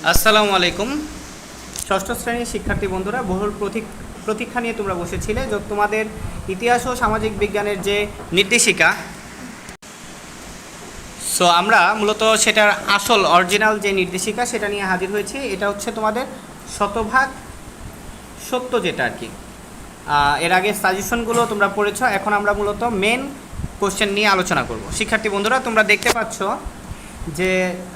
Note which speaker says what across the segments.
Speaker 1: আসসালামু আলাইকুম। ষষ্ঠ শ্রেণীর শিক্ষার্থী বন্ধুরা, বহুল প্রতীক্ষা নিয়ে তোমরা বসেছিলে যে তোমাদের ইতিহাস ও সামাজিক বিজ্ঞানের যে নির্দেশিকা, সো আমরা মূলত সেটার আসল অরিজিনাল যে নির্দেশিকা সেটা নিয়ে হাজির হয়েছি। এটা হচ্ছে তোমাদের শতভাগ সত্য, যেটা আর কি। এর আগে সাজেশনগুলো তোমরা পড়েছ, এখন আমরা মূলত মেন কোশ্চেন নিয়ে আলোচনা করব। শিক্ষার্থী বন্ধুরা, তোমরা দেখতে পাচ্ছ যে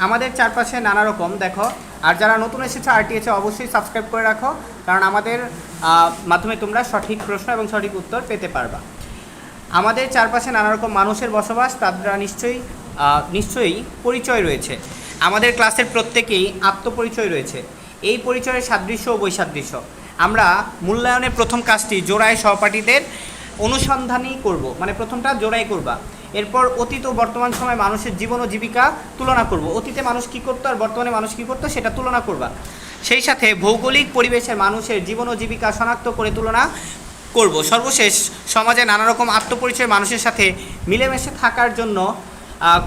Speaker 1: আমাদের চারপাশে নানা রকম দেখো। আর যারা নতুন এসেছে আরটিএচে অবশ্যই সাবস্ক্রাইব করে রাখো, কারণ আমাদের মাধ্যমে তোমরা সঠিক প্রশ্ন এবং সঠিক উত্তর পেতে পারবা। আমাদের চারপাশে নানা রকম মানুষের বসবাস, তারা নিশ্চয়ই পরিচয় রয়েছে। আমাদের ক্লাসের প্রত্যেকেই আত্মপরিচয় রয়েছে। এই পরিচয়ের সাদৃশ্য ও বৈসাদৃশ্য আমরা মূল্যায়নের প্রথম কাজটি জোড়ায় সহপাঠীদের অনুসন্ধানী করব, মানে প্রথমটা জোড়াই করবা। এরপর অতীত ও বর্তমান সময়ে মানুষের জীবন ও জীবিকা তুলনা করব। অতীতে মানুষ কী করতো আর বর্তমানে মানুষ কী করতো সেটা তুলনা করবা। সেই সাথে ভৌগোলিক পরিবেশে মানুষের জীবন ও জীবিকা শনাক্ত করে তুলনা করব। সর্বশেষ সমাজে নানা রকম আত্মপরিচয় মানুষের সাথে মিলেমিশে থাকার জন্য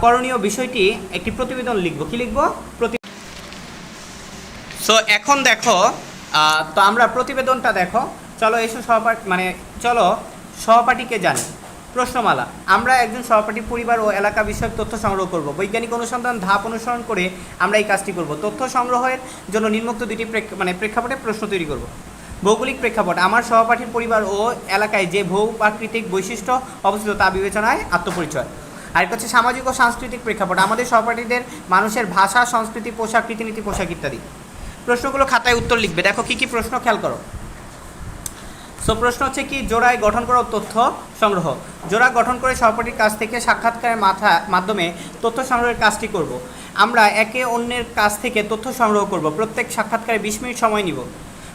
Speaker 1: করণীয় বিষয়টি একটি প্রতিবেদন লিখব। কি লিখব? সো এখন দেখো, তো আমরা প্রতিবেদনটা দেখো। চলো এসো চলো সহপাঠীকে জানি। প্রশ্নমালা। আমরা একজন সহপাঠী পরিবার ও এলাকা বিষয়ক তথ্য সংগ্রহ করব। বৈজ্ঞানিক অনুসন্ধান ধাপ অনুসরণ করে আমরা এই কাজটি করব। তথ্য সংগ্রহের জন্য নিম্নোক্ত দুটি প্রেক্ষাপটে প্রশ্ন তৈরি করব। ভৌগোলিক প্রেক্ষাপট। আমার সহপাঠীর পরিবার ও এলাকায় যে ভূপ্রাকৃতিক বৈশিষ্ট্য অবস্থিত তা বিবেচনায় আত্মপরিচয়। আরেকটা হচ্ছে সামাজিক ও সাংস্কৃতিক প্রেক্ষাপট। আমাদের সহপাঠীদের মানুষের ভাষা, সংস্কৃতি, পোশাক, রীতিনীতি, পোশাক ইত্যাদি। প্রশ্নগুলো খাতায় উত্তর লিখবে। দেখো কী কী প্রশ্ন, খেয়াল করো। সো প্রশ্ন হচ্ছে কি, জোড়ায় গঠন করা তথ্য সংগ্রহ। জোড়া গঠন করে সহপাঠীর কাছ থেকে সাক্ষাৎকারের মাধ্যমে তথ্য সংগ্রহের কাজটি করব। আমরা একে অন্যের কাছ থেকে তথ্য সংগ্রহ করব। প্রত্যেক সাক্ষাৎকারে 20 মিনিট সময় নিব,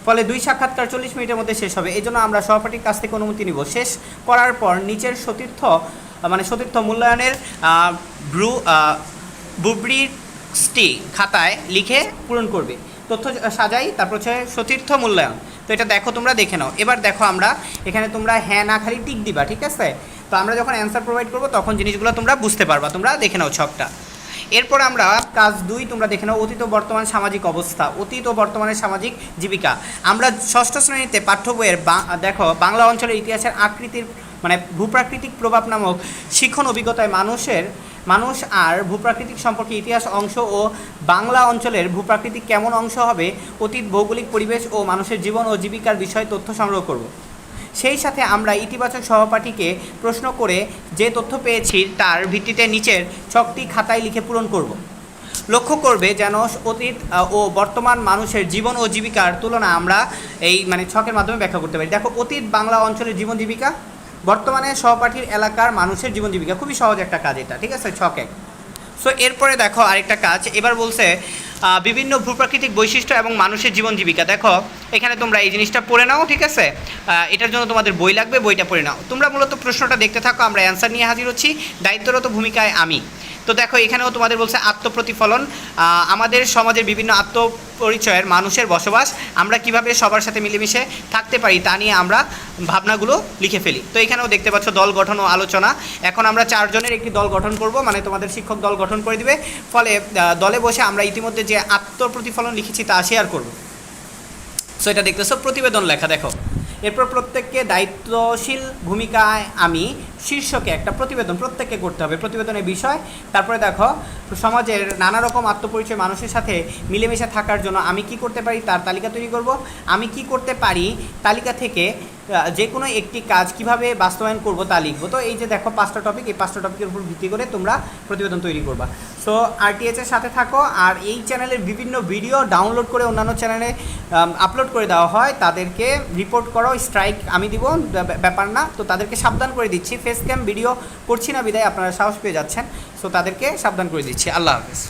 Speaker 1: ফলে 2 সাক্ষাৎকার 40 মিনিটের মধ্যে শেষ হবে। এই জন্য আমরা সহপাঠীর কাছ থেকে অনুমতি নিব। শেষ করার পর নিচের সতীর্থ মূল্যায়নের রুব্রিক্সটি খাতায় লিখে পূরণ করবে। তথ্য সাজাই, তারপর হচ্ছে সতীর্থ মূল্যায়ন। তো এটা দেখো, তোমরা দেখে নাও। এবার দেখো, আমরা এখানে তোমরা হ্যাঁ না খালি টিক দিবা, ঠিক আছে? তো আমরা যখন অ্যান্সার প্রোভাইড করবো তখন জিনিসগুলো তোমরা বুঝতে পারবা। তোমরা দেখে নাও ছকটা। এরপর আমরা কাজ 2 তোমরা দেখে নাও, অতীত ও বর্তমান সামাজিক অবস্থা, অতীত ও বর্তমানের সামাজিক জীবিকা। আমরা ষষ্ঠ শ্রেণীতে পাঠ্য বইয়ের দেখো বাংলা অঞ্চলের ইতিহাসের আকৃতির ভূপ্রাকৃতিক প্রভাব নামক শিক্ষণ অভিজ্ঞতায় মানুষ আর ভূপ্রাকৃতিক সম্পর্কে ইতিহাস অংশ ও বাংলা অঞ্চলের ভূপ্রাকৃতিক কেমন অংশ হবে, অতীত ভৌগোলিক পরিবেশ ও মানুষের জীবন ও জীবিকার বিষয়ে তথ্য সংগ্রহ করব। সেই সাথে আমরা ইতিবাচক সহপাঠীকে প্রশ্ন করে যে তথ্য পেয়েছি তার ভিত্তিতে নিচের ছকটি খাতায় লিখে পূরণ করব। লক্ষ্য করবে যেন অতীত ও বর্তমান মানুষের জীবন ও জীবিকার তুলনা আমরা এই ছকের মাধ্যমে ব্যাখ্যা করতে পারি। দেখো, অতীত বাংলা অঞ্চলের জীবন জীবিকা, বর্তমানে সহপাঠীর এলাকার মানুষের জীবন জীবিকা। খুবই সহজ একটা কাজ এটা, ঠিক আছে? ছক 1। সো এরপরে দেখো আরেকটা কাজ। এবার বলছে বিভিন্ন ভূপ্রাকৃতিক বৈশিষ্ট্য এবং মানুষের জীবন জীবিকা। দেখো এখানে তোমরা এই জিনিসটা পড়ে নাও, ঠিক আছে? এটার জন্য তোমাদের বই লাগবে, বইটা পড়ে নাও। তোমরা মূলত প্রশ্নটা দেখতে থাকো, আমরা অ্যান্সার নিয়ে হাজির হচ্ছি। দায়িত্বরত ভূমিকায় আমি। তো দেখো এখানেও তোমাদের বলছে আত্মপ্রতিফলন। আমাদের সমাজের বিভিন্ন আত্মপরিচয়ের মানুষের বসবাস, আমরা কিভাবে সবার সাথে মিলেমিশে থাকতে পারি তা নিয়ে আমরা ভাবনাগুলো লিখে ফেলি। তো এখানেও দেখতে পাচ্ছ দল গঠন ও আলোচনা। এখন আমরা 4 জনের একটি দল গঠন করব, তোমাদের শিক্ষক দল গঠন করে দিবে। ফলে দলে বসে আমরা ইতিমধ্যে যে আত্মপ্রতিফলন লিখেছি তা শেয়ার করব। সো এটা দেখতেছো প্রতিবেদন লেখা। দেখো এরপর প্রত্যেককে দায়িত্বশীল ভূমিকায় আমি শীর্ষকে একটা প্রতিবেদন প্রত্যেককে করতে হবে, প্রতিবেদনের বিষয়। তারপরে দেখো সমাজের নানা রকম আত্মপরিচয় মানুষের সাথে মিলেমিশে থাকার জন্য আমি কি করতে পারি তার তালিকা তৈরি করব। আমি কি করতে পারি তালিকা থেকে যে কোনো একটি কাজ কিভাবে বাস্তবায়ন করব তা লিখব। তো এই যে দেখো 5টা টপিক, এই 5টা টপিকের উপর ভিত্তি করে তোমরা প্রতিবেদন তৈরি করবা। সো আরটিএচের সাথে থাকো। আর এই চ্যানেলের বিভিন্ন ভিডিও ডাউনলোড করে অন্যান্য চ্যানেলে আপলোড করে দেওয়া হয়, তাদেরকে রিপোর্ট করো, স্ট্রাইক আমি দিব, ব্যাপার না। তো তাদেরকে সাবধান করে দিচ্ছি, ফেস ক্যাম ভিডিও করছি না বিদায় আপনারা সাহস পেয়ে যাচ্ছেন। সো তাদেরকে সাবধান করে দিচ্ছি। আল্লাহ হাফেজ।